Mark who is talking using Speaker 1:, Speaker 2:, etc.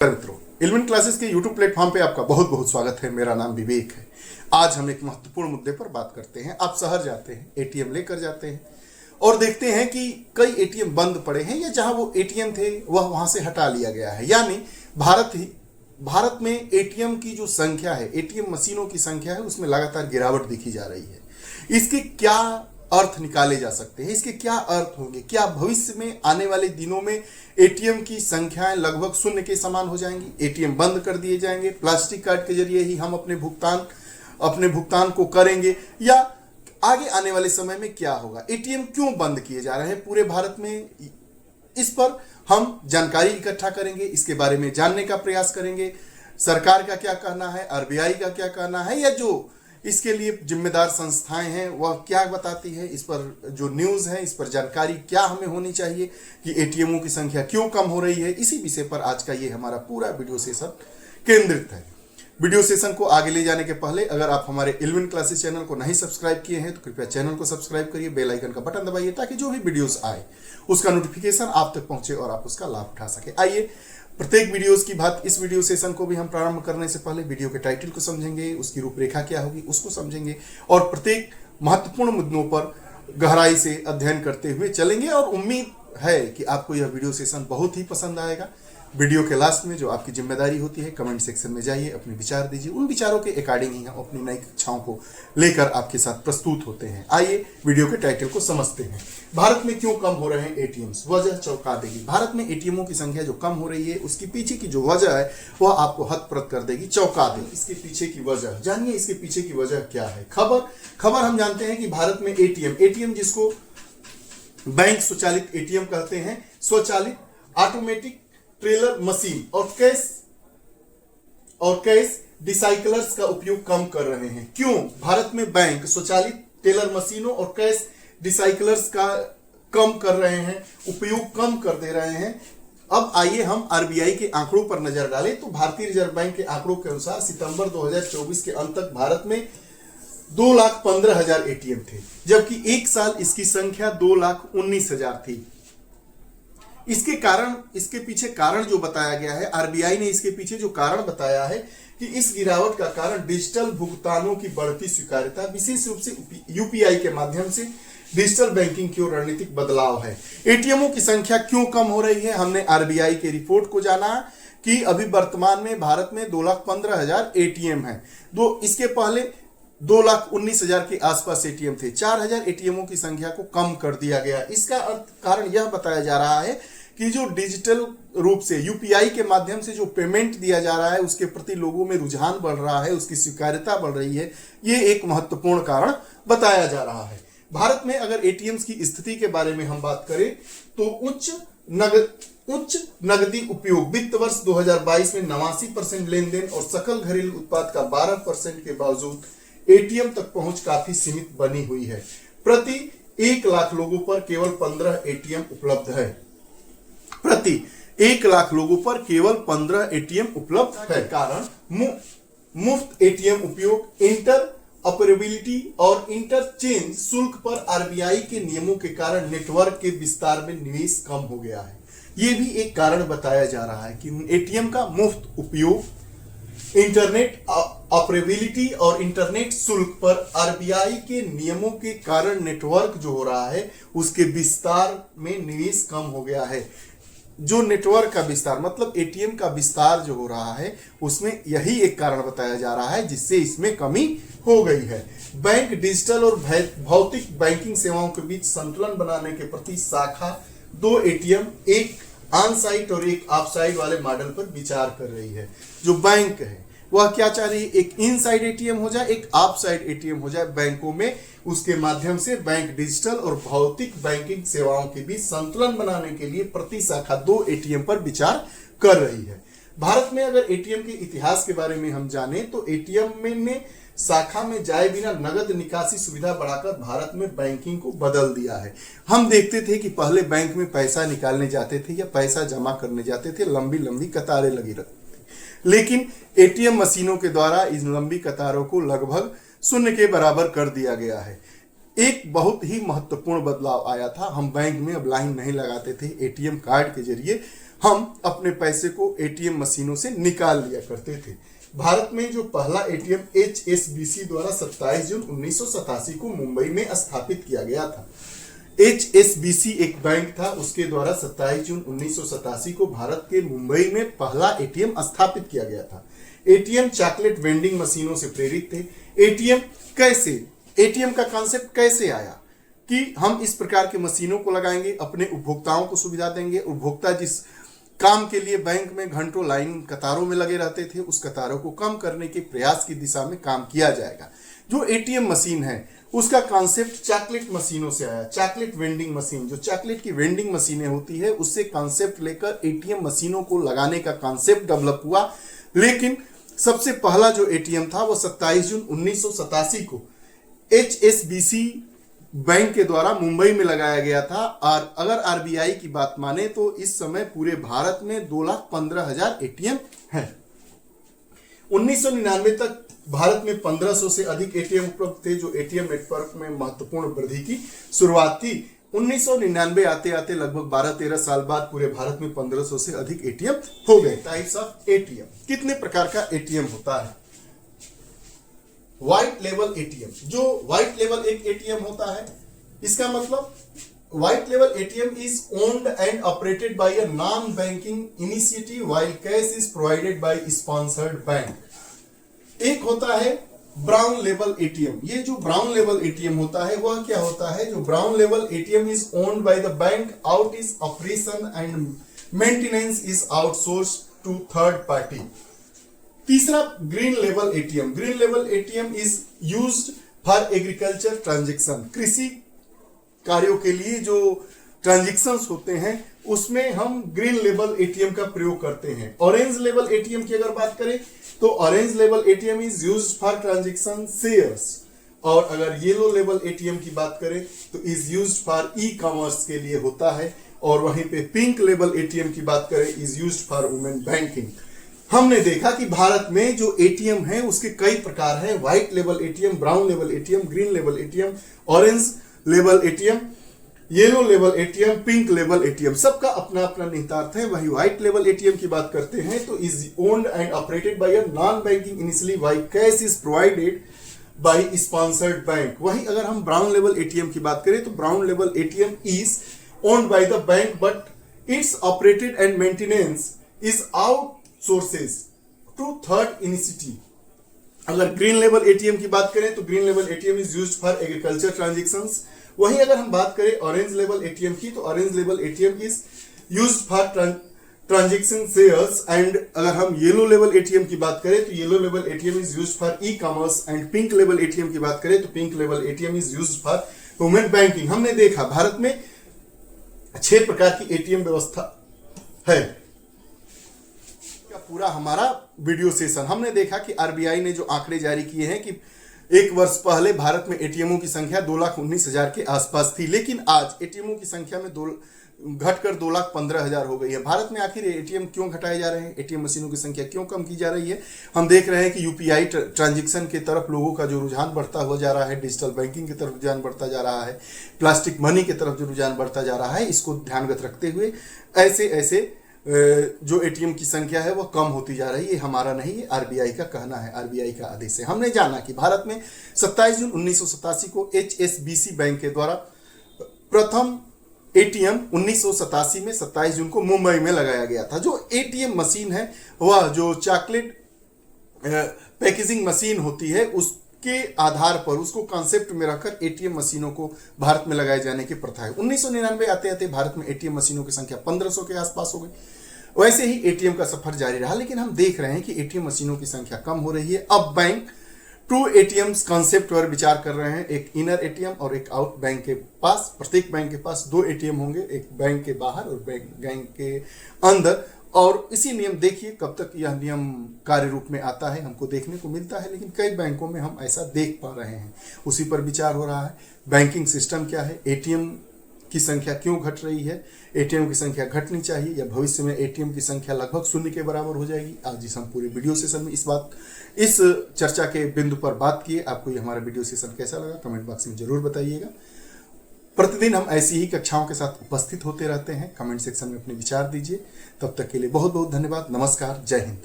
Speaker 1: मित्रों, इल्मिन क्लासेस के YouTube platform पे आपका बहुत बहुत स्वागत है। मेरा नाम विवेक है। आज हम एक महत्वपूर्ण मुद्दे पर बात करते हैं। आप शहर जाते हैं, एटीएम लेकर जाते हैं और देखते हैं कि कई एटीएम बंद पड़े हैं या जहां वो एटीएम थे वह वहां से हटा लिया गया है। यानी भारत में एटीएम की जो संख्या है, एटीएम मशीनों की संख्या है, उसमें लगातार गिरावट दिखी जा रही है। इसके क्या अर्थ निकाले जा सकते हैं, इसके क्या अर्थ होंगे? क्या भविष्य में आने वाले दिनों में एटीएम की संख्याएं लगभग शून्य के समान हो जाएंगी, एटीएम बंद कर दिए जाएंगे, प्लास्टिक कार्ड के जरिए ही हम अपने भुगतान को करेंगे, या आगे आने वाले समय में क्या होगा? एटीएम क्यों बंद किए जा रहे हैं पूरे भारत में? इस पर हम जानकारी इकट्ठा करेंगे, इसके बारे में जानने का प्रयास करेंगे। सरकार का क्या कहना है, आरबीआई का क्या कहना है, या जो इसके लिए जिम्मेदार संस्थाएं हैं वह क्या बताती है, इस पर जो न्यूज़ है, इस पर जानकारी क्या हमें होनी चाहिए कि एटीएमओ की संख्या क्यों कम हो रही है। इसी विषय पर आज का ये हमारा पूरा वीडियो सेशन केंद्रित है। वीडियो सेशन को आगे ले जाने के पहले अगर आप हमारे इल्मिन क्लासेस चैनल को नहीं सब्सक्राइब किए हैं तो कृपया चैनल को सब्सक्राइब करिए, बेल आइकन का बटन दबाइए ताकि जो भी वीडियोस आए उसका नोटिफिकेशन आप तक पहुंचे और आप उसका लाभ उठा सके। आइए, प्रत्येक वीडियोस की बात इस वीडियो सेशन को भी हम प्रारंभ करने से पहले वीडियो के टाइटल को समझेंगे, उसकी रूपरेखा क्या होगी उसको समझेंगे और प्रत्येक महत्वपूर्ण मुद्दों पर गहराई से अध्ययन करते हुए चलेंगे। और उम्मीद है कि आपको यह वीडियो सेशन बहुत ही पसंद आएगा। वीडियो के लास्ट में जो आपकी जिम्मेदारी होती है, कमेंट सेक्शन में जाइए, अपने विचार दीजिए। उन विचारों के अकॉर्डिंग ही हम अपनी नई कक्षाओं को लेकर आपके साथ प्रस्तुत होते हैं। आइए वीडियो के टाइटल को समझते हैं। भारत में क्यों कम हो रहे हैं एटीएम्स? वजह चौंका देगी। भारत में एटीएमओ की संख्या जो कम हो रही है उसकी पीछे की जो वजह है वह आपको हतप्रत कर देगी, चौंका देगी। इसके पीछे की वजह जानिए, इसके पीछे की वजह क्या है। खबर हम जानते हैं कि भारत में एटीएम जिसको बैंक स्वचालित एटीएम कहते हैं, स्वचालित ऑटोमेटिक ट्रेलर मशीन और कैश डिसाइकलर्स का उपयोग कम कर रहे हैं। क्यों भारत में बैंक स्वचालित टेलर मशीनों और कैश डिसाइकलर्स का कम कर रहे हैं, उपयोग कम कर दे रहे हैं? अब आइए हम आरबीआई के आंकड़ों पर नजर डालें तो भारतीय रिजर्व बैंक के आंकड़ों के अनुसार सितंबर 2024 के अंत तक भारत में 2,15,000 एटीएम थे, जबकि एक साल इसकी संख्या 2,19,000 थी। इसके पीछे कारण जो बताया गया है, आरबीआई ने इसके पीछे जो कारण बताया है कि इस गिरावट का कारण डिजिटल भुगतानों की बढ़ती स्वीकार्यता, विशेष रूप से यूपीआई के माध्यम से डिजिटल बैंकिंग की ओर रणनीतिक बदलाव है। एटीएमओ की संख्या क्यों कम हो रही है? हमने आरबीआई के रिपोर्ट को जाना कि अभी वर्तमान में भारत में 2,15,000 एटीएम है। इसके पहले 2,19,000 के आसपास एटीएम थे। 4,000 एटीएमओ की संख्या को कम कर दिया गया। इसका कारण यह बताया जा रहा है कि जो डिजिटल रूप से यूपीआई के माध्यम से जो पेमेंट दिया जा रहा है उसके प्रति लोगों में रुझान बढ़ रहा है, उसकी स्वीकार्यता बढ़ रही है। ये एक महत्वपूर्ण कारण बताया जा रहा है। भारत में अगर एटीएम्स की स्थिति के बारे में हम बात करें तो उच्च नगदी उपयोग, वित्त वर्ष 2022 में 89% लेन देन और सकल घरेलू उत्पाद का 12% के बावजूद एटीएम तक पहुंच काफी सीमित बनी हुई है। प्रति 1 लाख लोगों पर केवल 15 एटीएम उपलब्ध है। प्रति 1 लाख लोगों पर केवल 15 एटीएम उपलब्ध है। कारण मुफ्त एटीएम उपयोग, इंटर ऑपरेबिलिटी और इंटरचेंज शुल्क पर आरबीआई के नियमों के कारण नेटवर्क के विस्तार में निवेश कम हो गया है। यह भी एक कारण बताया जा रहा है कि एटीएम का मुफ्त उपयोग, इंटरनेट ऑपरेबिलिटी और इंटरनेट शुल्क पर आरबीआई के नियमों के कारण नेटवर्क जो हो रहा है उसके विस्तार में निवेश कम हो गया है। जो नेटवर्क का विस्तार मतलब एटीएम का विस्तार जो हो रहा है उसमें यही एक कारण बताया जा रहा है जिससे इसमें कमी हो गई है। बैंक डिजिटल और भौतिक बैंकिंग सेवाओं के बीच संतुलन बनाने के प्रति शाखा 2 एटीएम, एक ऑन साइट और एक ऑफ साइट वाले मॉडल पर विचार कर रही है। जो बैंक है वह क्या चाह रही है? एक इन साइड एटीएम हो जाए, एक ऑफ साइड एटीएम हो जाए बैंकों में। उसके माध्यम से बैंक डिजिटल और भौतिक बैंकिंग सेवाओं के बीच संतुलन बनाने के लिए प्रति शाखा 2 एटीएम पर विचार कर रही है। भारत में अगर एटीएम के इतिहास के बारे में हम जाने तो एटीएम ने शाखा में जाए बिना नगद निकासी सुविधा बढ़ाकर भारत में बैंकिंग को बदल दिया है। हम देखते थे कि पहले बैंक में पैसा निकालने जाते थे या पैसा जमा करने जाते थे, लंबी लंबी कतारें लगी रहती, लेकिन एटीएम मशीनों के द्वारा इन लंबी कतारों को लगभग शून्य के बराबर कर दिया गया है। एक बहुत ही महत्वपूर्ण बदलाव आया था। हम बैंक में अब लाइन नहीं लगाते थे, एटीएम कार्ड के जरिए हम अपने पैसे को एटीएम मशीनों से निकाल लिया करते थे। भारत में जो पहला एटीएम HSBC द्वारा 27 जून 1987 को मुंबई में स्थापित किया गया था। HSBC एक बैंक था, उसके द्वारा 27 जून 1987 को भारत के मुंबई में पहला एटीएम स्थापित किया गया था। एटीएम चॉकलेट वेंडिंग मशीनों से प्रेरित थे। एटीएम का कॉन्सेप्ट कैसे आया कि हम इस प्रकार के मशीनों को लगाएंगे, अपने उपभोक्ताओं को सुविधा देंगे। उपभोक्ता जिस काम के लिए बैंक में घंटों लाइन कतारों में लगे रहते थे, उस कतारों को कम करने के प्रयास की दिशा में काम किया जाएगा। जो एटीएम मशीन है उसका कॉन्सेप्ट चॉकलेट मशीनों से आया। चॉकलेट वेंडिंग मशीन, जो चॉकलेट की वेंडिंग मशीनें होती है, उससे कॉन्सेप्ट लेकर एटीएम मशीनों को लगाने का कॉन्सेप्ट डेवलप हुआ। लेकिन सबसे पहला जो एटीएम था वो 27 जून 1987 को HSBC बैंक के द्वारा मुंबई में लगाया गया था। और अगर आरबीआई की बात माने तो इस समय पूरे भारत में 2,15,000 एटीएम हैं। 1999 तक भारत में 1500 से अधिक एटीएम उपलब्ध थे, जो एटीएम नेटवर्क में महत्वपूर्ण वृद्धि की शुरुआत थी। 1999 आते आते लगभग 12-13 साल बाद पूरे भारत में 1500 से अधिक एटीएम हो गए। टाइप्स ऑफ एटीएम, कितने प्रकार का एटीएम होता है? व्हाइट लेवल एटीएम, जो व्हाइट लेवल एक एटीएम होता है, इसका मतलब white level ATM is owned and operated by a non banking initiative while cash is provided by sponsored bank. एक होता है ब्राउन लेवल एटीएम। ये जो ब्राउन लेवल एटीएम होता है वह क्या होता है? जो brown level ATM is owned by the bank, out is operation and maintenance is outsource to third party. तीसरा green level ATM. Green level ATM is used for agriculture transaction. कृषि कार्यों के लिए जो ट्रांजेक्शन्स होते हैं उसमें हम ग्रीन लेवल एटीएम का प्रयोग करते हैं। ऑरेंज लेवल एटीएम की अगर बात करें तो orange level ATM is used for transaction shares. और अगर येलो लेवल एटीएम की बात करें तो is used for e commerce के लिए होता है। और वहीं पे पिंक लेवल एटीएम की बात करें is used for women banking. हमने देखा कि भारत में जो एटीएम है उसके कई प्रकार हैं। White level ATM, brown level ATM, green level ATM, orange level ATM, yellow level ATM, pink level ATM, सबका अपना अपना निहितार्थ है। वही व्हाइट लेवल एटीएम की बात करते हैं तो is owned and operated by a non banking initially while cash is provided by sponsored bank. वही अगर हम ब्राउन लेवल एटीएम की बात करें तो brown level ATM is owned by the bank but it's operated and maintenance is outsources to third initiative. अगर green level ATM की बात करें तो green level ATM is used for agriculture transactions. वहीं अगर हम बात करें ऑरेंज लेवल एटीएम की तो orange level ATM is used for transaction shares. And अगर हम येलो लेवल एटीएम की बात करें तो yellow level ATM is used for e commerce. And pink level ATM की बात करें तो pink level ATM is used for women banking. हमने देखा भारत में 6 प्रकार की एटीएम व्यवस्था है। पूरा हमारा वीडियो सेशन हमने देखा कि आरबीआई ने जो आंकड़े जारी किए हैं कि एक वर्ष पहले भारत में एटीएमओ की संख्या 2,19,000 के आसपास थी, लेकिन आज एटीएमओ की संख्या में घटकर 2,15,000 हो गई है। भारत में आखिर एटीएम क्यों घटाए जा रहे हैं? एटीएम मशीनों की संख्या क्यों कम की जा रही है? हम देख रहे हैं कि यूपीआई ट्रांजैक्शन की तरफ लोगों का जो रुझान बढ़ता हुआ जा रहा है, डिजिटल बैंकिंग की तरफ रुझान बढ़ता जा रहा है, प्लास्टिक मनी की तरफ जो रुझान बढ़ता जा रहा है, इसको ध्यानगत रखते हुए ऐसे जो एटीएम की संख्या है वह कम होती जा रही है। हमारा नहीं, ये आरबीआई का कहना है, आरबीआई का आदेश है। हमने जाना कि भारत में 27 जून 1987 को HSBC बैंक के द्वारा प्रथम एटीएम 1987 में 27 जून को मुंबई में लगाया गया था। जो एटीएम मशीन है वह जो चॉकलेट पैकेजिंग मशीन होती है उसके आधार पर उसको कॉन्सेप्ट में रखकर एटीएम मशीनों को भारत में लगाए जाने की प्रथा है। 1999 आते आते भारत में एटीएम मशीनों की संख्या 1500 के आसपास हो गई। वैसे ही एटीएम का सफर जारी रहा, लेकिन हम देख रहे हैं कि एटीएम मशीनों की संख्या कम हो रही है। अब बैंक 2 एटीएम्स कॉन्सेप्ट पर विचार कर रहे हैं, एक इनर एटीएम और एक आउट। बैंक के पास, प्रत्येक बैंक के पास 2 एटीएम होंगे, एक बैंक के बाहर और बैंक के अंदर। और इसी नियम देखिए कब तक यह नियम कार्य रूप में आता है, हमको देखने को मिलता है, लेकिन कई बैंकों में हम ऐसा देख पा रहे हैं। उसी पर विचार हो रहा है। बैंकिंग सिस्टम क्या है, एटीएम की संख्या क्यों घट रही है, एटीएम की संख्या घटनी चाहिए या भविष्य में एटीएम की संख्या लगभग 0 के बराबर हो जाएगी। आज इस हम पूरे वीडियो सेशन में इस चर्चा के बिंदु पर बात किए। आपको ये हमारा वीडियो सेशन कैसा लगा कमेंट बॉक्स में जरूर बताइएगा। प्रतिदिन हम ऐसी ही कक्षाओं के साथ उपस्थित होते रहते हैं। कमेंट सेक्शन में अपने विचार दीजिए। तब तक के लिए बहुत बहुत धन्यवाद। नमस्कार, जय हिंद।